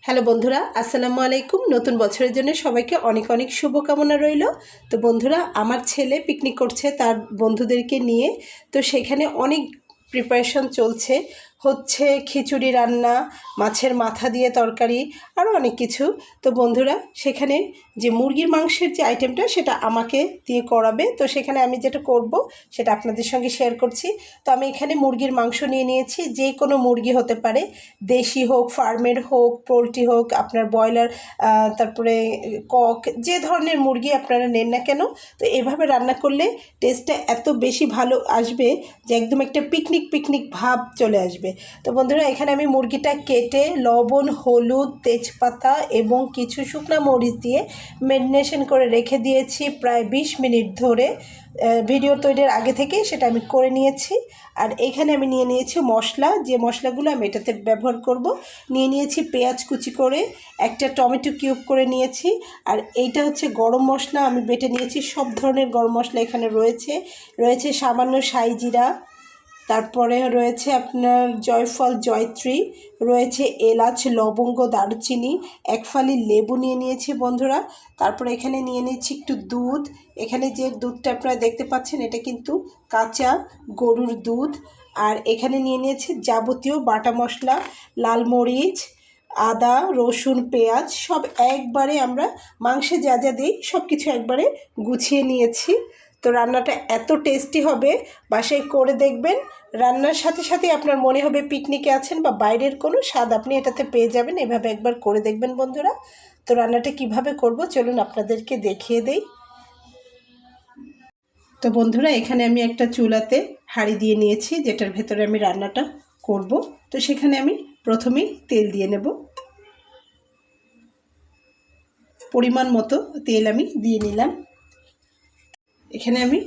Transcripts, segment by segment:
Hello বন্ধুরা, আসসালামু আলাইকুম। নতুন বছরের জন্য সবাইকে অনেক অনেক শুভকামনা রইল। তো বন্ধুরা, আমার ছেলে পিকনিক করছে তার বন্ধুদেরকে নিয়ে। তো সেখানে অনেক প্রিপারেশন চলছে, হচ্ছে খিচুড়ি রান্না, মাছের মাথা দিয়ে তরকারি, আরও অনেক কিছু। তো বন্ধুরা, সেখানে যে মুরগির মাংসের যে আইটেমটা সেটা আমাকে দিয়ে করাবে। তো সেখানে আমি যেটা করব সেটা আপনাদের সঙ্গে শেয়ার করছি। তো আমি এখানে মুরগির মাংস নিয়ে নিয়েছি, যে কোনো মুরগি হতে পারে, দেশি হোক, ফার্মের হোক, পোলট্রি হোক, আপনার ব্রয়লার, তারপরে কক, যে ধরনের মুরগি আপনারা নেন না কেন। তো এভাবে রান্না করলে টেস্টটা এত বেশি ভালো আসবে যে একদম একটা পিকনিক পিকনিক ভাব চলে আসবে। তো বন্ধুরা, এখানে আমি মুরগিটা কেটে লবণ, হলুদ, তেজপাতা এবং কিছু শুকনো মরিচ দিয়ে ম্যারিনেশন করে রেখে দিয়েছি প্রায় 20 মিনিট ধরে। ভিডিও তৈরির আগে থেকে সেটা আমি করে নিয়েছি। আর এখানে আমি নিয়ে নিয়েছি মশলা, যে মশলাগুলো আমি এটাতে ব্যবহার করব। নিয়ে নিয়েছি পেঁয়াজ কুচি করে, একটা টমেটো কিউব করে নিয়েছি। আর এইটা হচ্ছে গরম মশলা, আমি বেটে নিয়েছি। সব ধরনের গরম মশলা এখানে রয়েছে সামান্য সাই জিরা, তারপরে রয়েছে আপনার জয়ফল, জয়ত্রী, রয়েছে এলাচ, লবঙ্গ, দারুচিনি, এক ফালি লেবু নিয়ে নিয়েছি বন্ধুরা। তারপরে এখানে নিয়ে নিয়েছি একটু দুধ। এখানে যে দুধটা আপনারা দেখতে পাচ্ছেন এটা কিন্তু কাঁচা গরুর দুধ। আর এখানে নিয়ে নিয়েছি যাবতীয় বাটা মশলা, লাল মরিচ, আদা, রসুন, পেঁয়াজ, সব একবারে আমরা মাংসে যা যা দিই সব কিছু একবারে গুছিয়ে নিয়েছি। তো রান্নাটা এত টেস্টি হবে, বাসায় করে দেখবেন। রান্নার সাথে সাথে আপনার মনে হবে পিকনিকে আছেন বা বাইরের কোনো স্বাদ আপনি এটাতে পেয়ে যাবেন। এভাবে একবার করে দেখবেন বন্ধুরা। তো রান্নাটা কিভাবে করব চলুন আপনাদেরকে দেখিয়ে দেই। তো বন্ধুরা, এখানে আমি একটা চুলাতে হাঁড়ি দিয়ে নিয়েছি, যেটার ভেতরে আমি রান্নাটা করব। তো সেখানে আমি প্রথমেই তেল দিয়ে নেব। পরিমাণ মতো তেল আমি দিয়ে নিলাম। এখানে আমি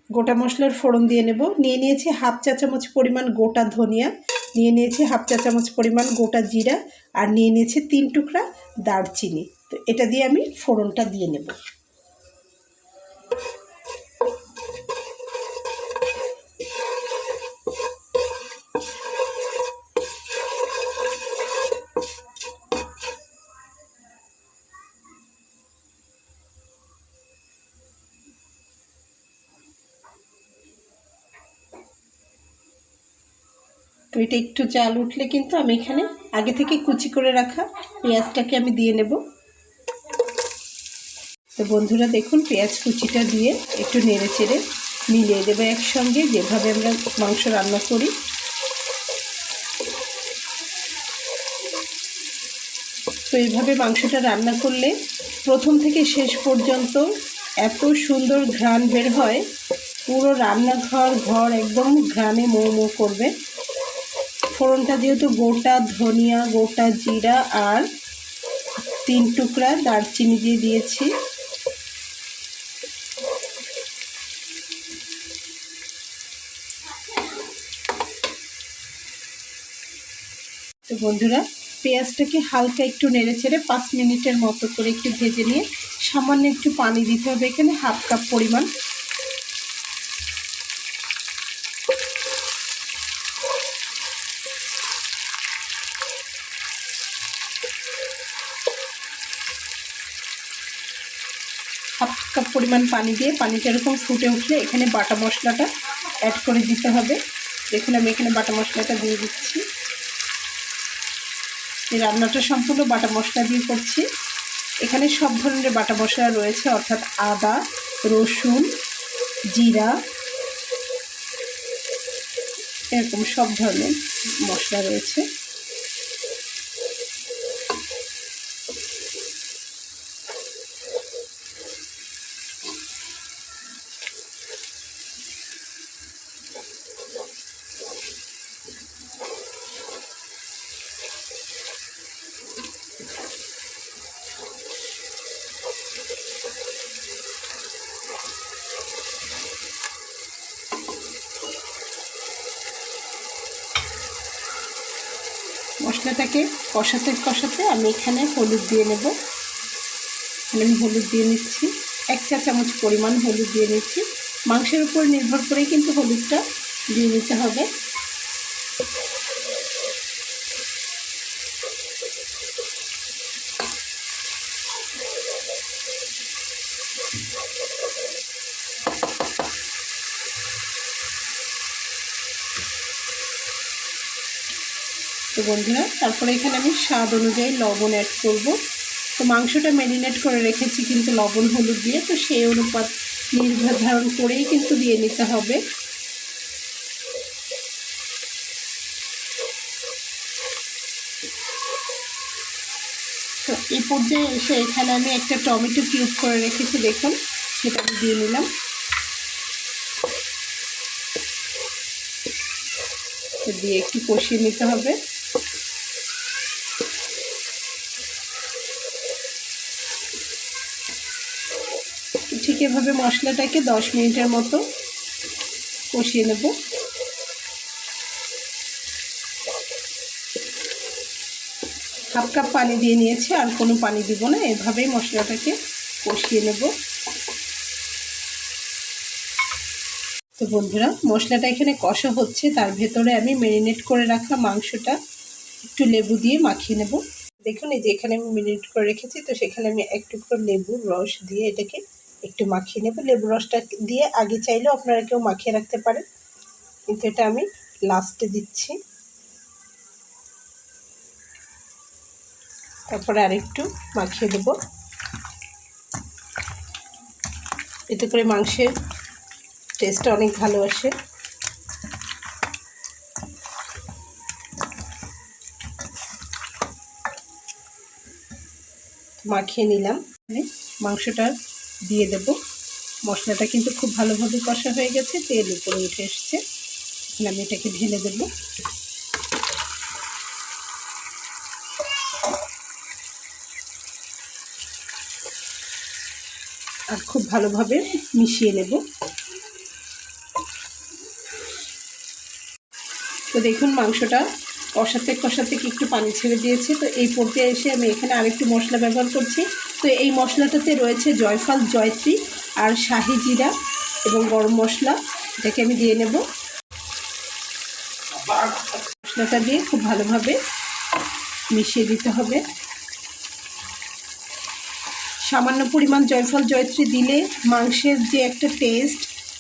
গোটা মশলার ফোড়ন দিয়ে নেব। নিয়ে নিয়েছি হাফ চা চামচ পরিমাণ গোটা ধনিয়া, নিয়ে নিয়েছি হাফ চা চামচ পরিমাণ গোটা জিরা, আর নিয়ে নিয়েছি 3 টুকরা দারচিনি। তো এটা দিয়ে আমি ফোড়নটা দিয়ে নেব। তো এটা একটু জাল উঠলে কিন্তু আমি এখানে আগে থেকে কুচি করে রাখা পেঁয়াজটাকে আমি দিয়ে নেব। তো বন্ধুরা দেখুন, পেঁয়াজ কুচিটা দিয়ে একটু নেড়ে চেড়ে মিলিয়ে দেবো একসঙ্গে, যেভাবে আমরা মাংস রান্না করি। তো এইভাবে মাংসটা রান্না করলে প্রথম থেকে শেষ পর্যন্ত এত সুন্দর ঘ্রাণ বের হয়, পুরো রান্নাঘর একদম ঘ্রাণে মো মো করবে। ফোড়নটা যেহেতু গোটা ধনিয়া, গোটা জিরা আর 3 টুকরা দারচিনি দিয়ে দিয়েছি। তো বন্ধুরা, পেঁয়াজটাকে হালকা একটু নেড়ে ছেড়ে 5 মিনিটের মতো করে একটু ভেজে নিয়ে সামান্য একটু পানি দিতে হবে, এখানে হাফ কাপ পরিমাণ। হাফ কাপ পরিমাণ পানি দিয়ে পানিটা এরকম ফুটে উঠলে এখানে বাটা মশলাটা অ্যাড করে দিতে হবে। দেখুন আমি এখানে বাটা মশলাটা দিয়ে দিচ্ছি। এই রান্নাটা সম্পূর্ণ বাটা মশলা দিয়ে করছি। এখানে সব ধরনের বাটা মশলা রয়েছে, অর্থাৎ আদা, রসুন, জিরা, এরকম সব ধরনের মশলা রয়েছে। মশলাটাকে কষাতে কষাতে আমি এখানে হলুদ দিয়ে নেব। এখানে আমি হলুদ দিয়ে নিচ্ছি, 1 চা চামচ পরিমাণ হলুদ দিয়ে নিচ্ছি। মাংসের উপর নির্ভর করেই কিন্তু হলুদটা দিয়ে নিতে হবে। তো বন্ধুরা, তারপরে এখানে আমি স্বাদ অনুযায়ী লবণ অ্যাড করব। তো মাংসটা ম্যারিনেট করে রেখেছি কিন্তু লবণ হলুদ দিয়ে, তো সেই অনুপাত নির্ধারণ করেই কিন্তু দিয়ে নিতে হবে। তো এই পর্যায়ে এসে এখানে আমি একটা টমেটো কিউব করে রেখেছি, দেখুন সেটা আমি দিয়ে নিলাম। তো দিয়ে একটু কষিয়ে নিতে হবে। ঠিক এভাবে মশলাটাকে 10 মিনিটের মতো কষিয়ে নেব। হাফ কাপ পানি দিয়ে নিয়েছি, আর কোনো পানি দিব না, এভাবেই মশলাটাকে কষিয়ে নেব। তো বন্ধুরা, মশলাটা এখানে কষা হচ্ছে, তার ভেতরে আমি ম্যারিনেট করে রাখা মাংসটা একটু লেবু দিয়ে মাখিয়ে নেব। দেখুন এই যে এখানে আমি ম্যারিনেট করে রেখেছি, তো সেখানে আমি এক টুকরো লেবুর রস দিয়ে এটাকে একটু মাখিয়ে নেব। লেবু রসটা দিয়ে আগে চাইলেও আপনারা কেউ মাখিয়ে রাখতে পারেন, কিন্তু এটা আমি লাস্টে দিচ্ছি। তারপরে আরেকটু মাখিয়ে দেব, এতে করে মাংসের টেস্টটা অনেক ভালো আসে। মাখিয়ে নিলাম, মাংসটা দিয়ে দেব। মশলাটা কিন্তু খুব ভালোভাবে কষা হয়ে গেছে, তেল উপরে উঠে এসছে। এখন আমি এটাকে ঢেলে দেব। আর খুব ভালোভাবে মিশিয়ে নেব। তো দেখুন মাংসটা কষাতে কষাতে একটু পানি ছেড়ে দিয়েছে। তো এই পর্যায়ে এসে আমি এখানে আরেকটু মশলা ব্যবহার করছি। তো এই মশলাটাতে রয়েছে জয়ফল, জয়ত্রী আর শাহি জিরা এবং গরম মশলা। এটাকে আমি দিয়ে নেব। মশলাটা দিয়ে খুব ভালোভাবে মিশিয়ে দিতে হবে। সামান্য পরিমাণ জয়ফল, জয়ত্রী দিলে মাংসের যে একটা টেস্ট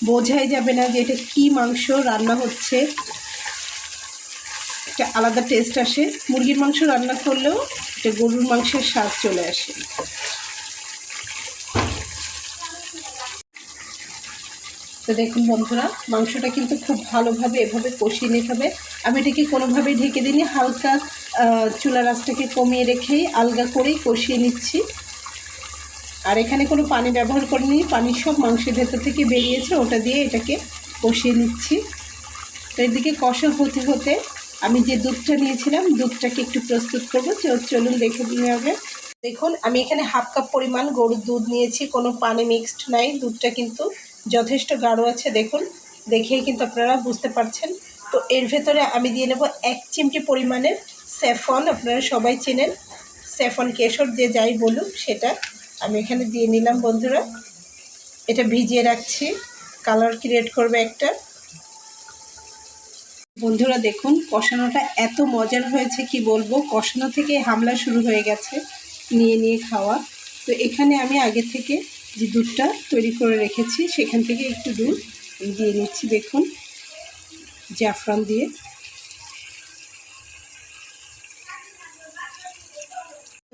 বোঝাই যাবে না যে এটা কী মাংস রান্না হচ্ছে, একটা আলাদা টেস্ট আসে। মুরগির মাংস রান্না করলেও এটা গরুর মাংসের স্বাদ চলে আসে। তো দেখুন বন্ধুরা, মাংসটা কিন্তু খুব ভালোভাবে এভাবে কষিয়ে নিতে হবে। আমি এটাকে কোনোভাবেই ঢেকে দিইনি, হালকা চুলার আঁচটাকে কমিয়ে রেখেই আলগা করেই কষিয়ে নিচ্ছি। আর এখানে কোনো পানি ব্যবহার করিনি, পানি সব মাংসের ভেতর থেকে বেরিয়েছে, ওটা দিয়ে এটাকে কষিয়ে নিচ্ছি। তো এদিকে কষা হতে হতে আমি যে দুধটা নিয়েছিলাম, দুধটাকে একটু প্রস্তুত করবো। চলুন দেখে নিয়ে হবে। দেখুন আমি এখানে হাফ কাপ পরিমাণ গরুর দুধ নিয়েছি, কোনো পানি মিক্সড নাই। দুধটা কিন্তু যথেষ্ট গাঢ় আছে, দেখুন দেখেই কিন্তু আপনারা বুঝতে পারছেন। তো এর ভেতরে আমি দিয়ে নেব 1 চিমটি পরিমাণের স্যাফরন। আপনারা সবাই চেনেন স্যাফরন, কেশর যে যাই বলুন সেটা আমি এখানে দিয়ে নিলাম। বন্ধুরা, এটা ভিজিয়ে রাখছি, কালার ক্রিয়েট করবে একটা। বন্ধুরা দেখুন কষানোটা এত মজার হয়েছে কি বলবো, কষানো থেকে হামলা শুরু হয়ে গেছে, নিয়ে নিয়ে খাওয়া। তো এখানে আমি আগে থেকে যে দুধটা তৈরি করে রেখেছি সেখান থেকে একটু দুধ দিয়ে নিচ্ছি, দেখুন জাফরান দিয়ে।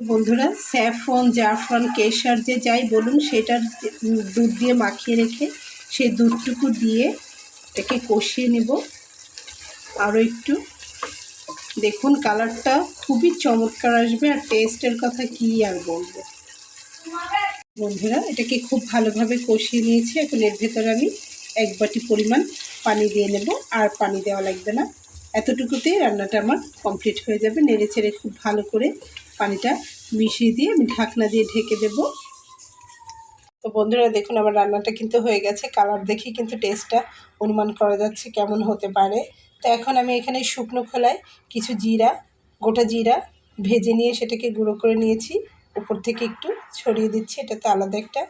বন্ধুরা, স্যাফরন, জাফরান, কেশর যে যাই বলুন সেটার দুধ দিয়ে মাখিয়ে রেখে সেই দুধটুকু দিয়ে এটাকে কষিয়ে নেব আরও একটু। দেখুন কালারটা খুবই চমৎকার আসবে, আর টেস্টের কথা কী আর বলবো। বন্ধুরা, এটাকে খুব ভালোভাবে কষিয়ে নিয়েছি। এখন এর ভেতরে আমি 1 বাটি পরিমাণ পানি দিয়ে নেব, আর পানি দেওয়া লাগবে না। এতটুকুতেই রান্নাটা আমার কমপ্লিট হয়ে যাবে। নেড়ে চেড়ে খুব ভালো করে পানিটা মিশিয়ে দিয়ে আমি ঢাকনা দিয়ে ঢেকে দেব। তো বন্ধুরা দেখুন আমার রান্নাটা কিন্তু হয়ে গেছে। কালার দেখে কিন্তু টেস্টটা অনুমান করা যাচ্ছে কেমন হতে পারে। তো এখন আমি এখানে শুকনো খোলায় কিছু জিরা, গোটা জিরা ভেজে নিয়ে সেটাকে গুঁড়ো করে নিয়েছি, উপর থেকে একটু ছড়িয়ে দিচ্ছি, এটাতে আলাদা একটা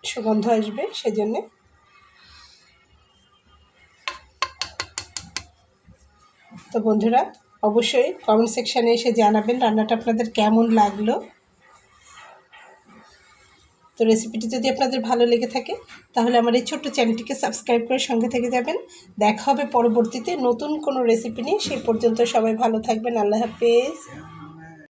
সুগন্ধ আসবে সেজন্যে। তো বন্ধুরা অবশ্যই কমেন্ট সেকশানে এসে জানাবেন রান্নাটা আপনাদের কেমন লাগলো। তো রেসিপিটি যদি আপনাদের ভালো লেগে থাকে তাহলে আমার এই ছোট্ট চ্যানেলটিকে সাবস্ক্রাইব করে সঙ্গে থেকে যাবেন। দেখা হবে পরবর্তীতে নতুন কোনো রেসিপি নিয়ে। সেই পর্যন্ত সবাই ভালো থাকবেন। আল্লাহ হাফেজ।